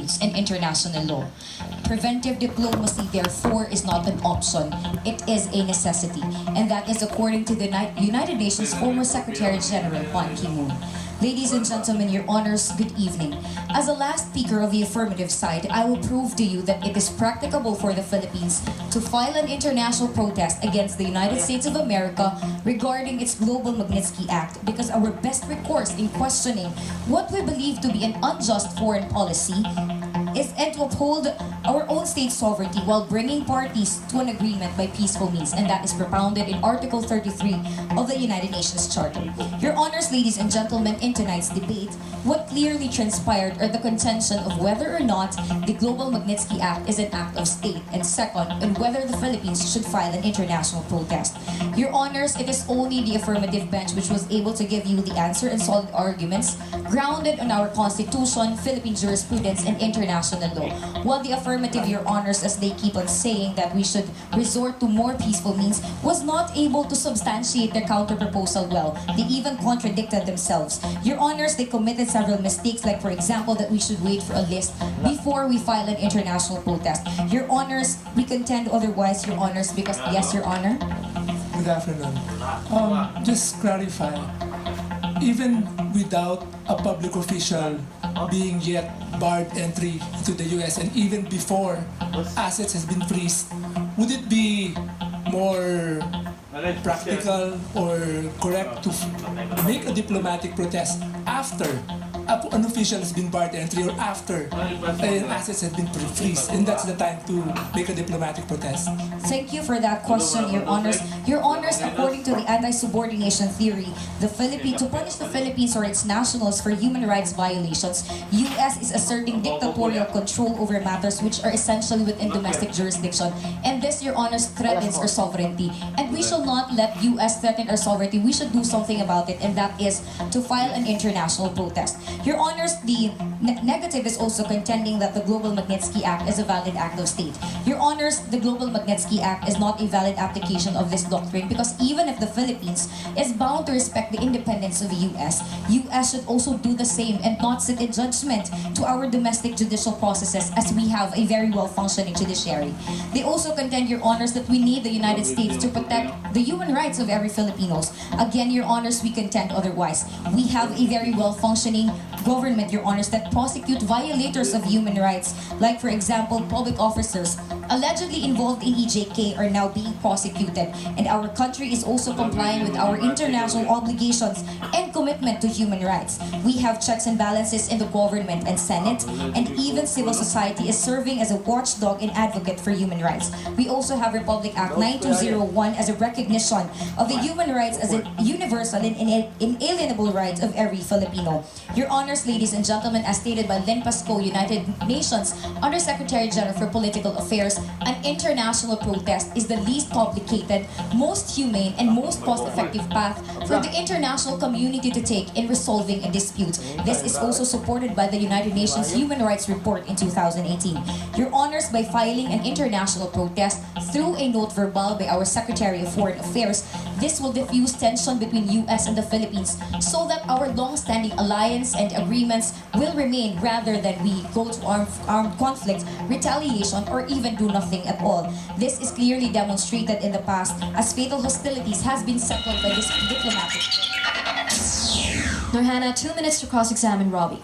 and international law. Preventive diplomacy, therefore, is not an option. It is a necessity. And that is according to the United Nations former Secretary General Ban Ki-moon. Ladies and gentlemen, your honors, good evening. As the last speaker of the affirmative side, I will prove to you that it is practicable for the Philippines to file an international protest against the United States of America regarding its Global Magnitsky Act, because our best recourse in questioning what we believe to be an unjust foreign policy is and to uphold our own state sovereignty while bringing parties to an agreement by peaceful means, and that is propounded in Article 33 of the United Nations Charter. Your honors, ladies and gentlemen, in tonight's debate, what clearly transpired are the contention of whether or not the Global Magnitsky Act is an act of state, and second, on whether the Philippines should file an international protest. Your honors, it is only the affirmative bench which was able to give you the answer and solid arguments grounded on our Constitution, Philippine jurisprudence, and international law. While the affirmative, your honors, as they keep on saying that we should resort to more peaceful means, was not able to substantiate their counter-proposal well. They even contradicted themselves. Your honors, they committed several mistakes, like for example that we should wait for a list before we file an international protest. Your honors, we contend otherwise, your honors, because yes, your honor. Good afternoon. Just clarify, even without a public official being yet barred entry into the US, and even before assets has been freezed, would it be more practical or correct to make a diplomatic protest after an official has been barred entry, or after assets have been freezed, and that's the time to make a diplomatic protest? Thank you for that question, your honors. Your honors, according to the anti-subordination theory, to punish the Philippines or its nationals for human rights violations, US is asserting dictatorial control over matters which are essentially within domestic jurisdiction, and this, your honors, threatens our sovereignty. And we shall not let US threaten our sovereignty. We should do something about it, and that is to file an international protest. Your honors, the negative is also contending that the Global Magnitsky Act is a valid act of state. Your honors, the Global Magnitsky Act is not a valid application of this doctrine, because even if the Philippines is bound to respect the independence of the US should also do the same and not sit in judgment to our domestic judicial processes, as we have a very well-functioning judiciary. They also contend, your honors, that we need the United States to protect the human rights of every Filipinos. Again, your honors, we contend otherwise. We have a very well-functioning government, your honors, that prosecute violators of human rights, like for example, public officers allegedly involved in EJK are now being prosecuted, and our country is also complying with our international obligations and commitment to human rights. We have checks and balances in the government and Senate, and even civil society is serving as a watchdog and advocate for human rights. We also have Republic Act 9201 as a recognition of the human rights as a universal and inalienable right of every Filipino. Your honors, ladies and gentlemen, as stated by Lynn Pasco, United Nations Undersecretary General for Political Affairs, an international protest is the least complicated, most humane, and most cost-effective path for the international community to take in resolving a dispute. This is also supported by the United Nations Human Rights Report in 2018. Your honors, by filing an international protest through a note verbal by our Secretary of Foreign Affairs, this will diffuse tension between US and the Philippines, so that our long-standing alliance and agreements will remain, rather than we go to armed conflict, retaliation, or even do nothing at all. This is clearly demonstrated in the past, as fatal hostilities has been settled by this diplomatic. Norhana, 2 minutes to cross-examine Robbie.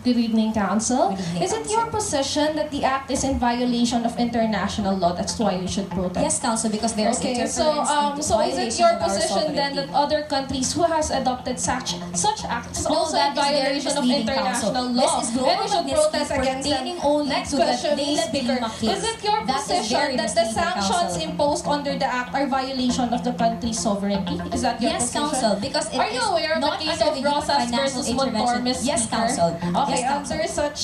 Good evening, Council. Good evening, Is it your position that the act is in violation of international law? That's why we should protest. Yes, Council, because there is Okay, interference into so is it violation your of our position then sovereignty. that other countries who has adopted such acts No, also that in is very violation of misleading, international Council. law? This is global And we should Magnitsky protest against pertaining them. only Next to the question, Leila Speaker. Lima case. Is it your That is very position that the misleading, sanctions Council. imposed under the act are violation of the country's sovereignty? Is that your Yes, position? Council, because it Are you is aware of the not case under of the human Rosas financial versus intervention. Montormes? Yes, Speaker? Council. Okay, Yes, Council. under such,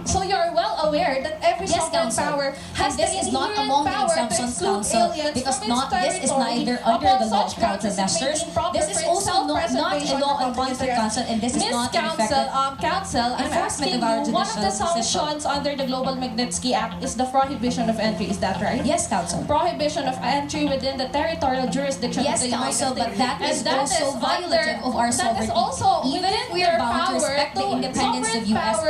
so you're well aware that every Yes, sovereign Council. power And has this the is not inherent among the power to exemptions, exclude Council, aliens because from its this is territory neither under upon the law of such grounds as it may countermeasures. be improper This is for its also not a self-preservation law or on public conflict, interest. Council, and this is Miss not in Council, effect. Council, I'm enforcement asking of our you, one of the judicial system. sanctions under the Global Magnitsky Act is the prohibition of entry. Is that right? Yes, Council. Prohibition of entry within the territorial jurisdiction Yes, of the United Council, States. but that And is also violative of our sovereignty. That is also Even if we are bound to respect the independence of US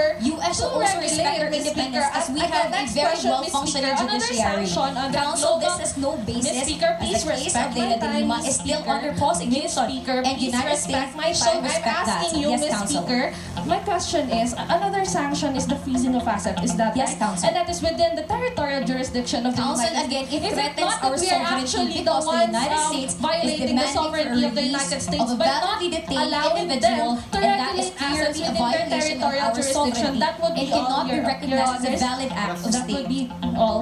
should also respect our independence independence Speaker, because we again, have a next very question, Ms. well-functioning Speaker. Another judiciary. sanction under Council, global- this is no basis. Ms. Speaker, as please the case respect of Leila my de time, Lima Ms. is still Speaker. under prosecution. Ms. Speaker, and please United respect States my shall time. I'm respect that. asking you, Yes, Ms. Council. Speaker. My question is, another sanction is the freezing of assets. Is that Yes, right? Council. And that is within the territorial jurisdiction of the Council, United again, States. it Is threatens not that our we are sovereignty actually the because the ones United States is violating the demanding sovereignty for of the release United of States, a but not validly detained allowing individual, them to and that is regulate clearly assets a within their violation of territorial our jurisdiction. sovereignty. That would be It cannot all, be Your recognized as a Honors. valid act of That would state. be all.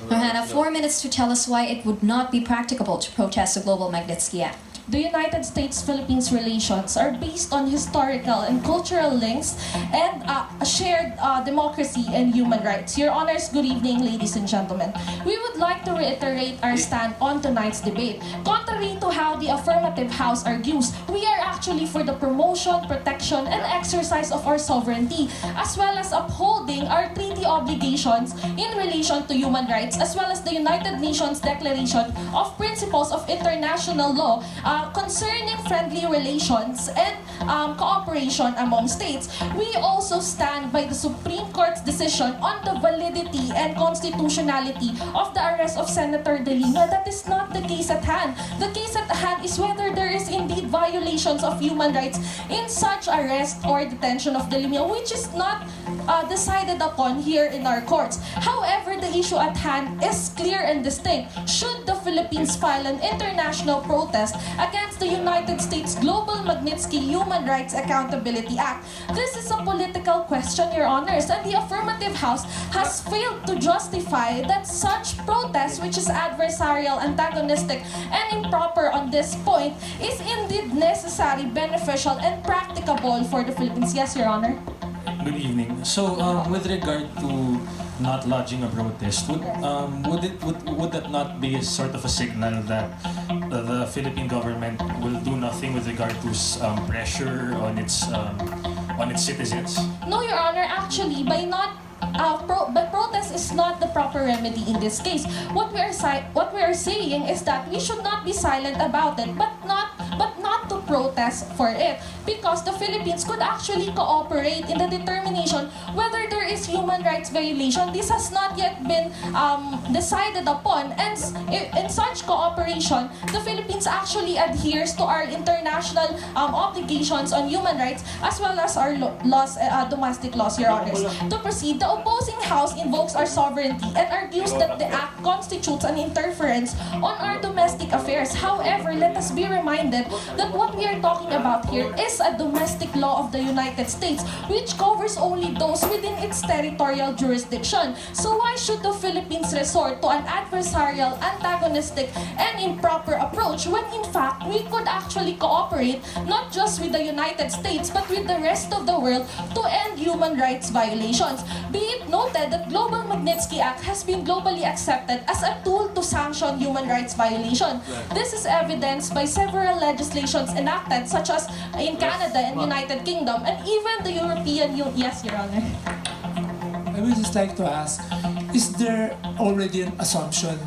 Hannah, 4 minutes to tell us why it would not be practicable to protest the Global Magnitsky Act. The United States-Philippines relations are based on historical and cultural links and a shared democracy and human rights. Your Honors, good evening, ladies and gentlemen. We would like to reiterate our stand on tonight's debate. Contrary to how the affirmative House argues, we are actually for the promotion, protection, and exercise of our sovereignty, as well as upholding our treaty obligations in relation to human rights, as well as the United Nations Declaration of Principles of International Law concerning friendly relations and cooperation among states. We also stand by the Supreme Court's decision on the validity and constitutionality of the arrest of Senator De Lima. That is not the case at hand. The case at hand is whether there is indeed violations of human rights in such arrest or detention of De Lima, which is not decided upon here in our courts. However, the issue at hand is clear and distinct. Should the Philippines file an international protest against the United States Global Magnitsky Human Rights Accountability Act? This is a political question, Your Honors, and the affirmative House has failed to justify that such protest, which is adversarial, antagonistic, and improper on this point, is indeed necessary, beneficial, and practicable for the Philippines. Yes, Your Honor. Good evening. So, with regard to not lodging a protest, would that not be a sort of a signal that the Philippine government will do nothing with regard to pressure on its citizens? No, Your Honor. Actually, by not but protest is not the proper remedy in this case. What we are saying is that we should not be silent about it, but not to protest for it, because the Philippines could actually cooperate in the determination whether there is human rights violation. This has not yet been decided upon, and in such cooperation, the Philippines actually adheres to our international obligations on human rights as well as our laws, domestic laws, Your Honors. To proceed, the opposing House invokes our sovereignty and argues that the act constitutes an interference on our domestic affairs. However, let us be reminded that what we are talking about here is a domestic law of the United States, which covers only those within its territorial jurisdiction. So why should the Philippines resort to an adversarial, antagonistic, and improper approach when in fact we could actually cooperate not just with the United States but with the rest of the world to end human rights violations? Be it noted that Global Magnitsky Act has been globally accepted as a tool to sanction human rights violation. This is evidenced by several legislations enacted, such as in Canada and United Kingdom, and even the European Union. Yes, Your Honor. I would just like to ask, is there already an assumption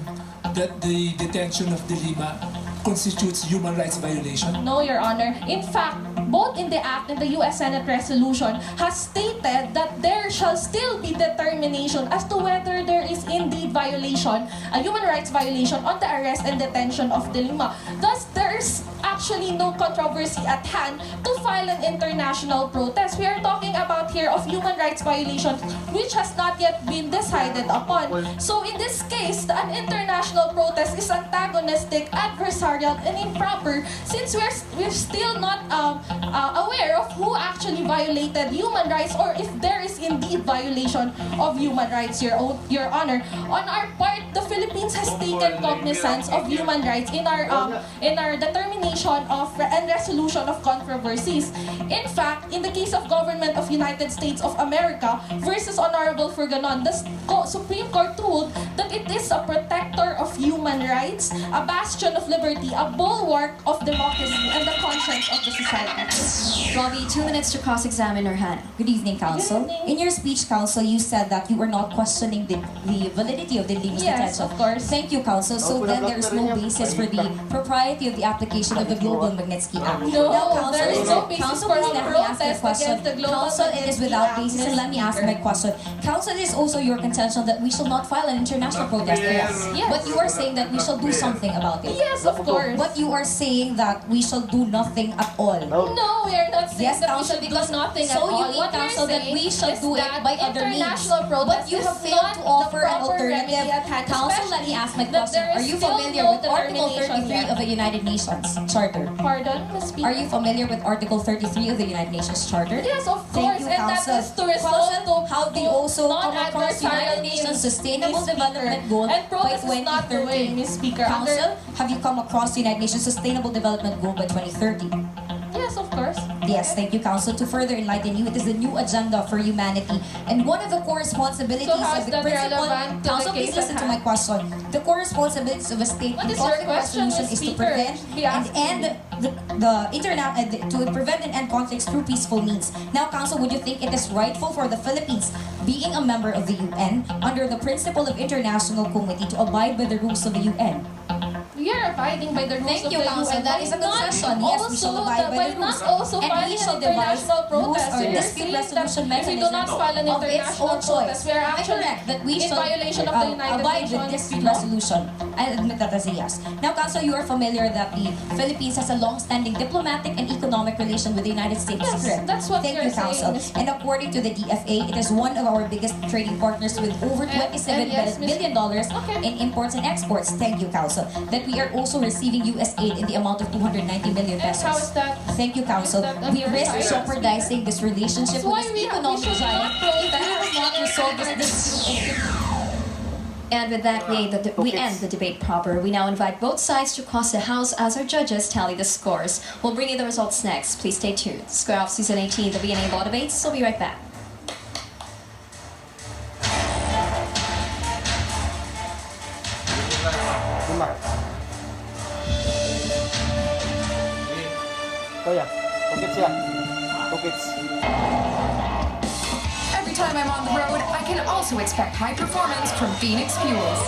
that the detention of De Lima constitutes human rights violation? No, Your Honor. In fact, both in the Act and the U.S. Senate resolution has stated that there shall still be determination as to whether there is indeed violation, a human rights violation on the arrest and detention of De Lima. Thus, there is actually no controversy at hand to file an international protest. We are talking about here of human rights violations which has not yet been decided upon. So in this case, an international protest is antagonistic, adversarial, and improper, since we're still not aware of who actually violated human rights, or if there is indeed violation of human rights, Your Honor. On our part, the Philippines has taken cognizance of human rights in our determination of and resolution of controversies. In fact, in the case of Government of United States of America versus Honorable Furganon, the Supreme Court ruled that it is a protector of human rights, a bastion of liberty, a bulwark of democracy, and the conscience of the society. Robbie, 2 minutes to cross-examine Hannah. Good evening, Council. Good evening. In your speech, Council, you said that you were not questioning the validity of the Lima's Yes, detention. of course. Thank you, Council. So then there is no basis for the propriety of the application of the Global Magnitsky Act. No, Now, Council, there is no basis Council, for for please a let me ask you a protest question. against the global Council, it is without Magnitsky basis, Act, and let me ask my question. Council, it is also your contention that we shall not file an international protest. Yes. Yes. But you are saying that we shall do something about it. Yes, of course. But you are saying that we shall do nothing at all. No, we are not saying Yes, that Council, we should because do nothing so at all. you mean, What we're Council, that we saying shall is do it that by other means. international protest But you is have failed not to the offer an proper remedy alternative. at hand, Council, let me ask my that question. there is Are you still familiar no with Article determination 33 yet. of the United Nations Charter? Pardon, Ms. Speaker? Are you familiar with Article 33 of the United Nations Charter? Yes, of Thank course, you, and that Council. is to resolve Council, to how do you also come across non-adversarial United Nations means, Sustainable Ms. Development Speaker. Goal And by protest is not the way, 2030? Ms. Speaker. Council, have you come across the United Nations Sustainable Development Goal by 2030? Yes, of course. Yes, thank you, Council. To further enlighten you, it is the new agenda for humanity. And one of the core responsibilities So how of is the that principal... relevant to Council, the please case listen at to my hand? question. The core responsibilities of a state What in is your conflict question, resolution Ms. is to Speaker? prevent Be and asking. end to prevent and end conflicts through peaceful means. Now, Council, would you think it is rightful for the Philippines, being a member of the UN, under the principle of international committee, to abide by the rules of the UN? We are abiding by the rules Thank of you, the Council. UN. That is a concession. Yes, we shall abide by the rules. Not also And filing we an shall devise international rules protest. or You're dispute saying that resolution if we do not mechanism file an of its international own choice. protest, we are Am I actually correct that we in shall violation of the United abide with Nations dispute law? resolution? I admit that as a yes. Now, Council, you are familiar that the Philippines has a long-standing diplomatic and economic relation with the United States. Yes, Correct. that's what Thank you're you, Council. saying, Ms. And according to the DFA, it is one of our biggest trading partners with over $27 yes, Ms. billion dollars Okay. in imports and exports. Thank you, Council. That we are also receiving U.S. aid in the amount of 290 million And pesos. how is that? Thank you, Council. Is that on We your risk side? jeopardizing this relationship That's with why this we economic should giant not if we will not resolve this dispute. And with that, we end the debate proper. We now invite both sides to cross the House as our judges tally the scores. We'll bring you the results next. Please stay tuned. Square Off Season 18, the VNA Law Debates. We'll be right back. Kuya, tukits ya. Tukits. Every time I'm on the road, I can also expect high performance from Phoenix Fuels.